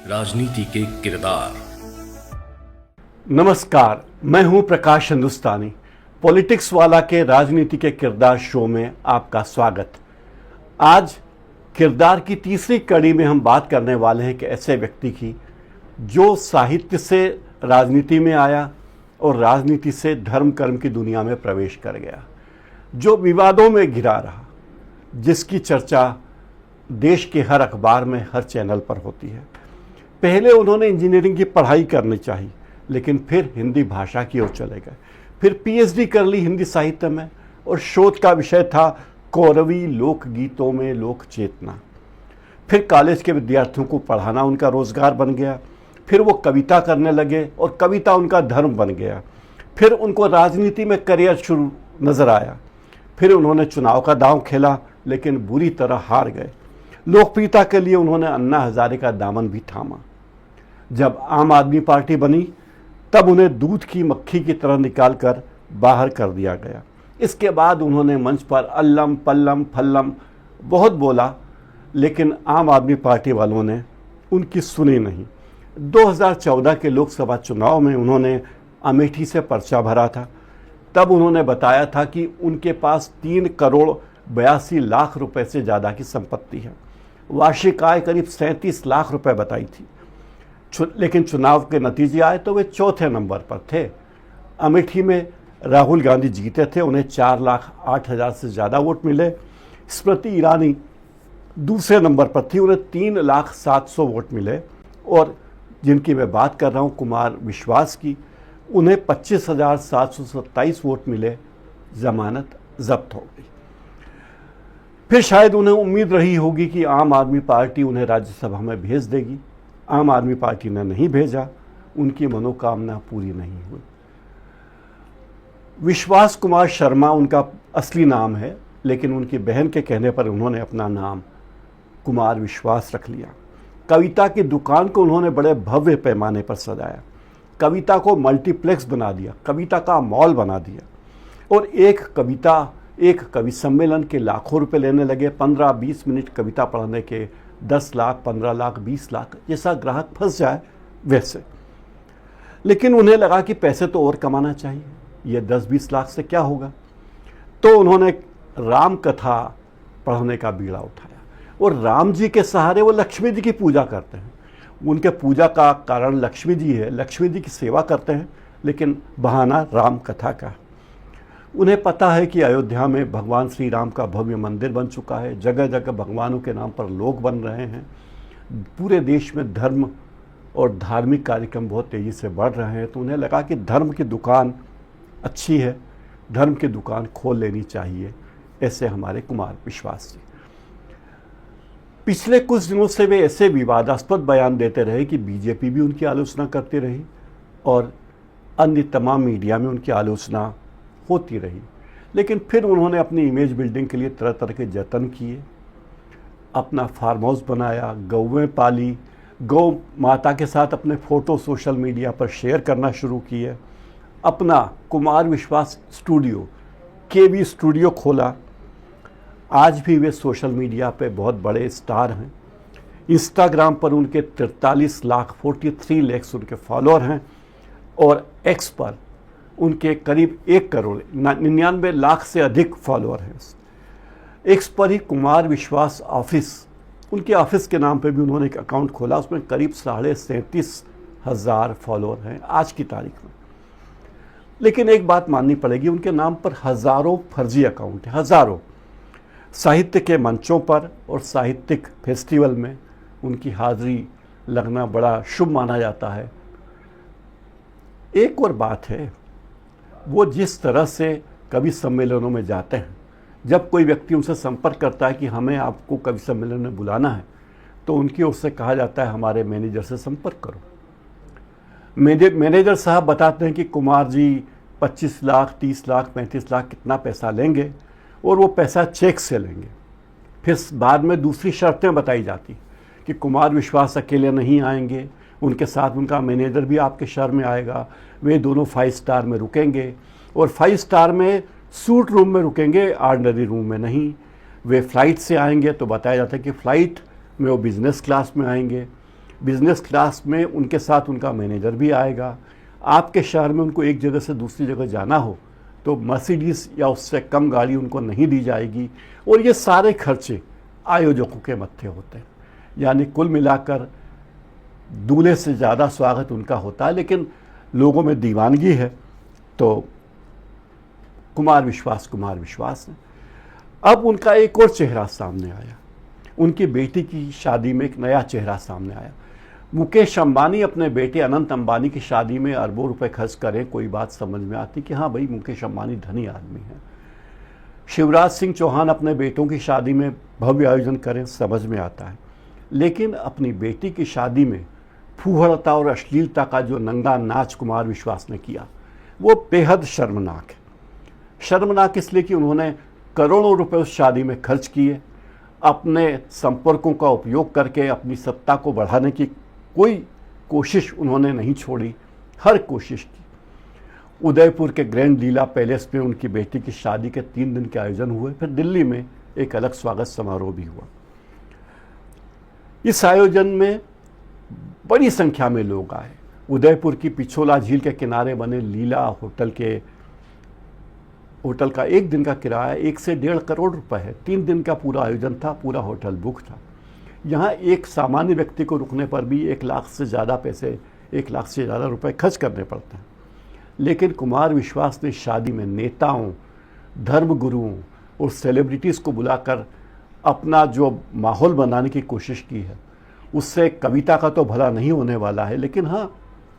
राजनीति के किरदार। नमस्कार, मैं हूं प्रकाश हिंदुस्तानी। पॉलिटिक्स वाला के राजनीति के किरदार शो में आपका स्वागत। आज किरदार की तीसरी कड़ी में हम बात करने वाले हैं कि ऐसे व्यक्ति की जो साहित्य से राजनीति में आया और राजनीति से धर्म कर्म की दुनिया में प्रवेश कर गया, जो विवादों में घिरा रहा, जिसकी चर्चा देश के हर अखबार में, हर चैनल पर होती है। पहले उन्होंने इंजीनियरिंग की पढ़ाई करनी चाहिए, लेकिन फिर हिंदी भाषा की ओर चले गए। फिर पीएचडी कर ली हिंदी साहित्य में और शोध का विषय था कौरवी लोकगीतों में लोक चेतना। फिर कॉलेज के विद्यार्थियों को पढ़ाना उनका रोजगार बन गया। फिर वो कविता करने लगे और कविता उनका धर्म बन गया। फिर उनको राजनीति में करियर शुरू नजर आया। फिर उन्होंने चुनाव का दांव खेला, लेकिन बुरी तरह हार गए। लोकप्रियता के लिए उन्होंने अन्ना हजारे का दामन भी थामा। जब आम आदमी पार्टी बनी, तब उन्हें दूध की मक्खी की तरह निकालकर बाहर कर दिया गया। इसके बाद उन्होंने मंच पर अल्लम पल्लम फल्लम बहुत बोला, लेकिन आम आदमी पार्टी वालों ने उनकी सुनी नहीं। 2014 के लोकसभा चुनाव में उन्होंने अमेठी से पर्चा भरा था। तब उन्होंने बताया था कि उनके पास 3 करोड़ 82 लाख रुपए से ज़्यादा की संपत्ति है। वार्षिक आय करीब 37 लाख रुपए बताई थी। लेकिन चुनाव के नतीजे आए तो वे चौथे नंबर पर थे। अमेठी में राहुल गांधी जीते थे, उन्हें 4,08,000 से ज़्यादा वोट मिले। स्मृति ईरानी दूसरे नंबर पर थी, उन्हें 3,07,000 वोट मिले। और जिनकी मैं बात कर रहा हूँ, कुमार विश्वास की, उन्हें 25,727 वोट मिले। जमानत जब्त हो गई। फिर शायद उन्हें उम्मीद रही होगी कि आम आदमी पार्टी उन्हें राज्यसभा में भेज देगी। आम आदमी पार्टी ने नहीं भेजा, उनकी मनोकामना पूरी नहीं हुई। विश्वास कुमार शर्मा उनका असली नाम है, लेकिन उनकी बहन के कहने पर उन्होंने अपना नाम कुमार विश्वास रख लिया। कविता की दुकान को उन्होंने बड़े भव्य पैमाने पर सजाया। कविता को मल्टीप्लेक्स बना दिया, कविता का मॉल बना दिया। और एक कवि सम्मेलन के लाखों रुपए लेने लगे। 15-20 मिनट कविता पढ़ने के 10 लाख, 15 लाख, 20 लाख, जैसा ग्राहक फंस जाए वैसे। लेकिन उन्हें लगा कि पैसे तो और कमाना चाहिए, ये 10-20 लाख से क्या होगा। तो उन्होंने राम कथा पढ़ने का बीड़ा उठाया और राम जी के सहारे वो लक्ष्मी जी की पूजा करते हैं। उनके पूजा का कारण लक्ष्मी जी है, लक्ष्मी जी की सेवा करते हैं, लेकिन बहाना राम कथा का। उन्हें पता है कि अयोध्या में भगवान श्री राम का भव्य मंदिर बन चुका है, जगह जगह भगवानों के नाम पर लोग बन रहे हैं, पूरे देश में धर्म और धार्मिक कार्यक्रम बहुत तेज़ी से बढ़ रहे हैं। तो उन्हें लगा कि धर्म की दुकान अच्छी है, धर्म की दुकान खोल लेनी चाहिए। ऐसे हमारे कुमार विश्वास जी। पिछले कुछ दिनों से वे ऐसे विवादास्पद बयान देते रहे कि बीजेपी भी उनकी आलोचना करती रही और अन्य तमाम मीडिया में उनकी आलोचना होती रही। लेकिन फिर उन्होंने अपनी इमेज बिल्डिंग के लिए तरह तरह के जतन किए। अपना फार्म हाउस बनाया, गौवें पाली, गौ माता के साथ अपने फ़ोटो सोशल मीडिया पर शेयर करना शुरू किए। अपना कुमार विश्वास स्टूडियो, केवी स्टूडियो खोला। आज भी वे सोशल मीडिया पे बहुत बड़े स्टार हैं। इंस्टाग्राम पर उनके 43 लाख 43 लाख उनके फॉलोअर हैं और एक्स पर उनके करीब 1 करोड़ 99 लाख से अधिक फॉलोअर हैं। एक्स पर ही कुमार विश्वास ऑफिस, उनके ऑफिस के नाम पे भी उन्होंने एक अकाउंट खोला, उसमें करीब 37,500 फॉलोअर हैं आज की तारीख में। लेकिन एक बात माननी पड़ेगी, उनके नाम पर हज़ारों फर्जी अकाउंट हैं, हज़ारों। साहित्य के मंचों पर और साहित्यिक फेस्टिवल में उनकी हाजिरी लगना बड़ा शुभ माना जाता है। एक और बात है, वो जिस तरह से कवि सम्मेलनों में जाते हैं, जब कोई व्यक्ति उनसे संपर्क करता है कि हमें आपको कवि सम्मेलन में बुलाना है, तो उनकी ओर से कहा जाता है हमारे मैनेजर से संपर्क करो। मैनेजर साहब बताते हैं कि कुमार जी 25 लाख, 30 लाख, 35 लाख कितना पैसा लेंगे और वो पैसा चेक से लेंगे। फिर बाद में दूसरी शर्तें बताई जाती कि कुमार विश्वास अकेले नहीं आएंगे, उनके साथ उनका मैनेजर भी आपके शहर में आएगा। वे दोनों 5 स्टार में रुकेंगे और 5 स्टार में सूट रूम में रुकेंगे, ऑर्डिनरी रूम में नहीं। वे फ़्लाइट से आएंगे तो बताया जाता है कि फ़्लाइट में वो बिज़नेस क्लास में आएंगे। बिजनेस क्लास में उनके साथ उनका मैनेजर भी आएगा। आपके शहर में उनको एक जगह से दूसरी जगह जाना हो तो मर्सिडीज या उससे कम गाड़ी उनको नहीं दी जाएगी। और ये सारे खर्चे आयोजकों के मत्थे होते हैं, यानी कुल मिलाकर दूल्हे से ज़्यादा स्वागत उनका होता है। लेकिन लोगों में दीवानगी है तो कुमार विश्वास है। अब उनका एक और चेहरा सामने आया, उनकी बेटी की शादी में एक नया चेहरा सामने आया। मुकेश अंबानी अपने बेटे अनंत अंबानी की शादी में अरबों रुपए खर्च करें, कोई बात समझ में आती कि हाँ भाई मुकेश अंबानी धनी आदमी है। शिवराज सिंह चौहान अपने बेटों की शादी में भव्य आयोजन करें, समझ में आता है। लेकिन अपनी बेटी की शादी में फूहड़ता और अश्लीलता का जो नंगा नाच कुमार विश्वास ने किया वो बेहद शर्मनाक है। शर्मनाक इसलिए कि उन्होंने करोड़ों रुपए उस शादी में खर्च किए, अपने संपर्कों का उपयोग करके अपनी सत्ता को बढ़ाने की कोई कोशिश उन्होंने नहीं छोड़ी, हर कोशिश की। उदयपुर के ग्रैंड लीला पैलेस में उनकी बेटी की शादी के 3 दिन के आयोजन हुए, फिर दिल्ली में एक अलग स्वागत समारोह भी हुआ। इस आयोजन में बड़ी संख्या में लोग आए। उदयपुर की पिछोला झील के किनारे बने लीला होटल का एक दिन का किराया 1 से 1.5 करोड़ रुपए है। 3 दिन का पूरा आयोजन था, पूरा होटल बुक था। यहाँ एक सामान्य व्यक्ति को रुकने पर भी 1 लाख से ज़्यादा रुपए खर्च करने पड़ते हैं। लेकिन कुमार विश्वास ने शादी में नेताओं, धर्मगुरुओं और सेलिब्रिटीज़ को बुलाकर अपना जो माहौल बनाने की कोशिश की है, उससे कविता का तो भला नहीं होने वाला है, लेकिन हाँ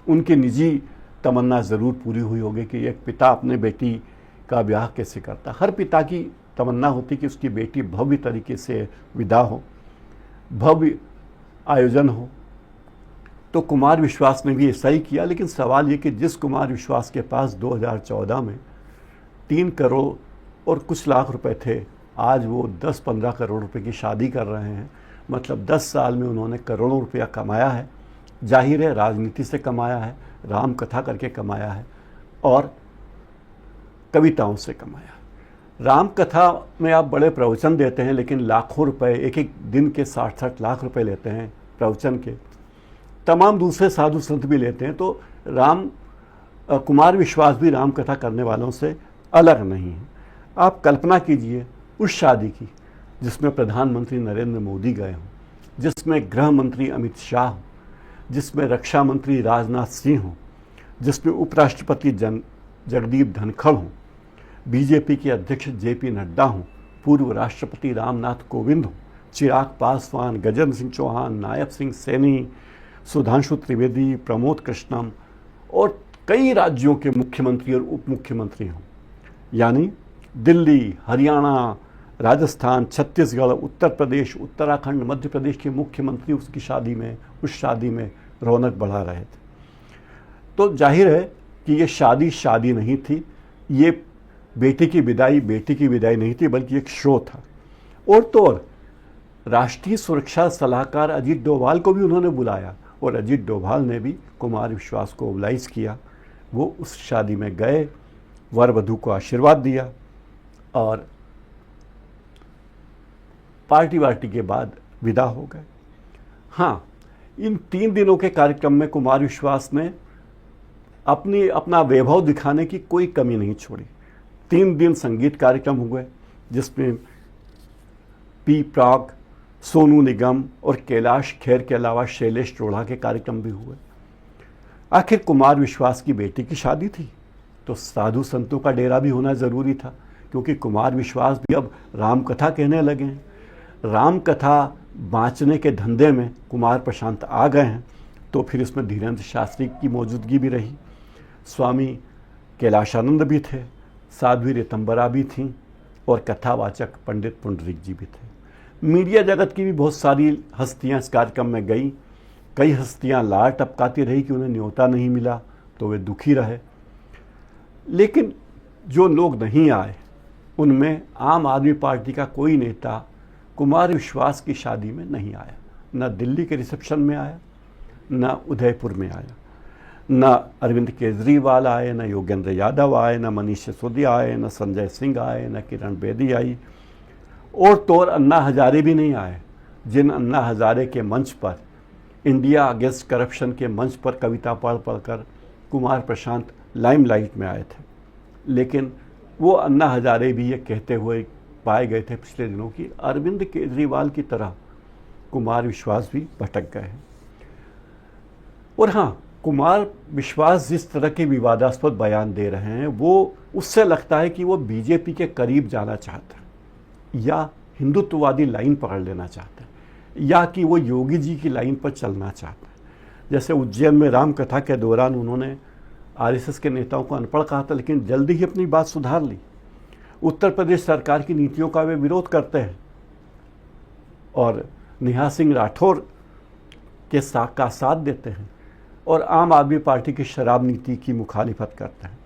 उनकी निजी तमन्ना ज़रूर पूरी हुई होगी कि एक पिता अपने बेटी का ब्याह कैसे करता। हर पिता की तमन्ना होती कि उसकी बेटी भव्य तरीके से विदा हो, भव्य आयोजन हो। तो कुमार विश्वास ने भी ऐसा ही किया। लेकिन सवाल ये कि जिस कुमार विश्वास के पास 2014 में 3 करोड़ और कुछ लाख रुपए थे, आज वो 10-15 करोड़ रुपए की शादी कर रहे हैं। मतलब 10 साल में उन्होंने करोड़ों रुपया कमाया है। जाहिर है राजनीति से कमाया है, राम कथा करके कमाया है और कविताओं से कमाया। राम कथा में आप बड़े प्रवचन देते हैं, लेकिन लाखों रुपए, एक दिन के 60-60 लाख रुपए लेते हैं प्रवचन के। तमाम दूसरे साधु संत भी लेते हैं। तो कुमार विश्वास भी राम कथा करने वालों से अलग नहीं है। आप कल्पना कीजिए उस शादी की जिसमें प्रधानमंत्री नरेंद्र मोदी गए हों, जिसमें गृह मंत्री अमित शाह हों, जिसमें रक्षा मंत्री राजनाथ सिंह हों, जिसमें उपराष्ट्रपति जगदीप धनखड़ हों, बीजेपी के अध्यक्ष जेपी नड्डा हों, पूर्व राष्ट्रपति रामनाथ कोविंद हों, चिराग पासवान, गजेंद्र सिंह चौहान, नायब सिंह सैनी, सुधांशु त्रिवेदी, प्रमोद कृष्णम और कई राज्यों के मुख्यमंत्री और उप मुख्यमंत्री हों। यानी दिल्ली, हरियाणा, राजस्थान, छत्तीसगढ़, उत्तर प्रदेश, उत्तराखंड, मध्य प्रदेश के मुख्यमंत्री उस शादी में रौनक बढ़ा रहे थे। तो जाहिर है कि ये शादी नहीं थी, ये बेटी की विदाई नहीं थी, बल्कि एक शो था। और तो और राष्ट्रीय सुरक्षा सलाहकार अजीत डोभाल को भी उन्होंने बुलाया और अजीत डोभाल ने भी कुमार विश्वास को ओबलाइज किया। वो उस शादी में गए, वर वधू को आशीर्वाद दिया और पार्टी के बाद विदा हो गए। हाँ, इन 3 दिनों के कार्यक्रम में कुमार विश्वास ने अपना वैभव दिखाने की कोई कमी नहीं छोड़ी। 3 दिन संगीत कार्यक्रम हुए जिसमें पी प्राक, सोनू निगम और कैलाश खेर के अलावा शैलेश रोढ़ा के कार्यक्रम भी हुए। आखिर कुमार विश्वास की बेटी की शादी थी तो साधु संतों का डेरा भी होना ज़रूरी था, क्योंकि कुमार विश्वास भी अब राम कथा कहने लगे हैं। राम कथा बाँचने के धंधे में कुमार प्रशांत आ गए हैं। तो फिर इसमें धीरेन्द्र शास्त्री की मौजूदगी भी रही, स्वामी कैलाशानंद भी थे, साध्वी ऋतंबरा भी थीं और कथावाचक पंडित पुंडरीक जी भी थे। मीडिया जगत की भी बहुत सारी हस्तियां इस कार्यक्रम में गई। कई हस्तियां लार टपकाती रही कि उन्हें न्योता नहीं मिला, तो वे दुखी रहे। लेकिन जो लोग नहीं आए उनमें आम आदमी पार्टी का कोई नेता कुमार विश्वास की शादी में नहीं आया। न दिल्ली के रिसेप्शन में आया, न उदयपुर में आया, न अरविंद केजरीवाल आए, न योगेंद्र यादव आए, न मनीष सिसोदिया आए, न संजय सिंह आए, न किरण बेदी आई और तो और अन्ना हजारे भी नहीं आए, जिन अन्ना हजारे के मंच पर इंडिया अगेंस्ट करप्शन के मंच पर कविता पढ़ पढ़कर कुमार प्रशांत लाइमलाइट में आए थे, लेकिन वो अन्ना हजारे भी ये कहते हुए पाए गए थे पिछले दिनों की अरविंद केजरीवाल की तरह कुमार विश्वास भी भटक गए हैं। और हाँ, कुमार विश्वास जिस तरह के विवादास्पद बयान दे रहे हैं वो उससे लगता है कि वो बीजेपी के करीब जाना चाहते हैं या हिंदुत्ववादी लाइन पकड़ लेना चाहते हैं या कि वो योगी जी की लाइन पर चलना चाहते हैं। जैसे उज्जैन में राम कथा के दौरान उन्होंने आरएसएस के नेताओं को अनपढ़ कहा था, लेकिन जल्दी ही अपनी बात सुधार ली। उत्तर प्रदेश सरकार की नीतियों का वे विरोध करते हैं और नेहा सिंह राठौर के साथ देते हैं और आम आदमी पार्टी की शराब नीति की मुखालिफत करते हैं।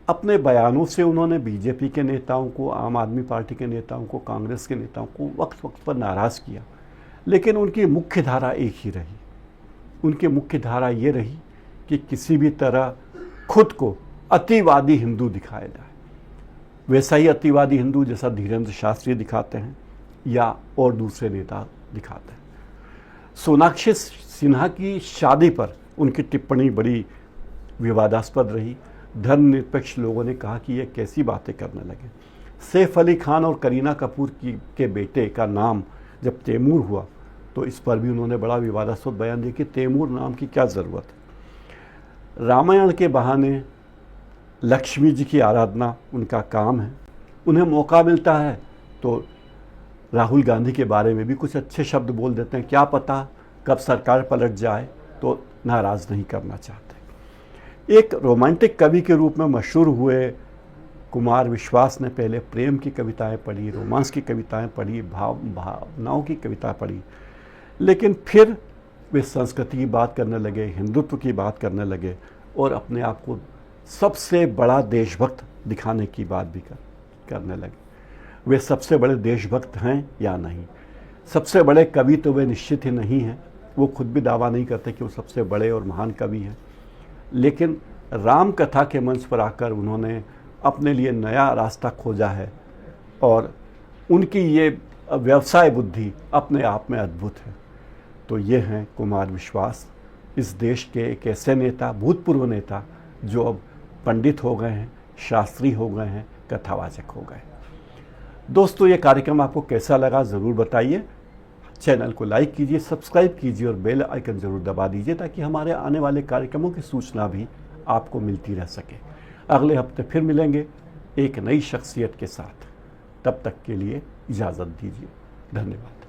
अपने बयानों से उन्होंने बीजेपी के नेताओं को, आम आदमी पार्टी के नेताओं को, कांग्रेस के नेताओं को वक्त वक्त पर नाराज़ किया, लेकिन उनकी मुख्य धारा एक ही रही। उनकी मुख्य धारा ये रही कि किसी भी तरह खुद को अतिवादी हिंदू दिखाया जाए, वैसा ही अतिवादी हिंदू जैसा धीरेन्द्र शास्त्री दिखाते हैं या और दूसरे नेता दिखाते हैं। सोनाक्षी सिन्हा की शादी पर उनकी टिप्पणी बड़ी विवादास्पद रही। धर्मनिरपेक्ष लोगों ने कहा कि ये कैसी बातें करने लगे। सैफ अली खान और करीना कपूर के बेटे का नाम जब तैमूर हुआ तो इस पर भी उन्होंने बड़ा विवादास्पद बयान दिया कि तैमूर नाम की क्या ज़रूरत है। रामायण के बहाने लक्ष्मी जी की आराधना उनका काम है, उन्हें मौका मिलता है तो राहुल गांधी के बारे में भी कुछ अच्छे शब्द बोल देते हैं। क्या पता कब सरकार पलट जाए तो नाराज़ नहीं करना चाहते। एक रोमांटिक कवि के रूप में मशहूर हुए कुमार विश्वास ने पहले प्रेम की कविताएं पढ़ी, रोमांस की कविताएं पढ़ी, भावनाओं की कविता पढ़ी, लेकिन फिर वे संस्कृति की बात करने लगे, हिंदुत्व की बात करने लगे और अपने आप को सबसे बड़ा देशभक्त दिखाने की बात भी करने लगे। वे सबसे बड़े देशभक्त हैं या नहीं? सबसे बड़े कवि तो वे निश्चित ही नहीं हैं, वो खुद भी दावा नहीं करते कि वो सबसे बड़े और महान कवि हैं, लेकिन राम कथा के मंच पर आकर उन्होंने अपने लिए नया रास्ता खोजा है और उनकी ये व्यवसाय बुद्धि अपने आप में अद्भुत है। तो ये हैं कुमार विश्वास, इस देश के एक ऐसे नेता, भूतपूर्व नेता जो अब पंडित हो गए हैं, शास्त्री हो गए हैं, कथावाचक हो गए। दोस्तों, ये कार्यक्रम आपको कैसा लगा ज़रूर बताइए। चैनल को लाइक कीजिए, सब्सक्राइब कीजिए और बेल आइकन ज़रूर दबा दीजिए ताकि हमारे आने वाले कार्यक्रमों की सूचना भी आपको मिलती रह सके। अगले हफ्ते फिर मिलेंगे एक नई शख्सियत के साथ। तब तक के लिए इजाज़त दीजिए। धन्यवाद।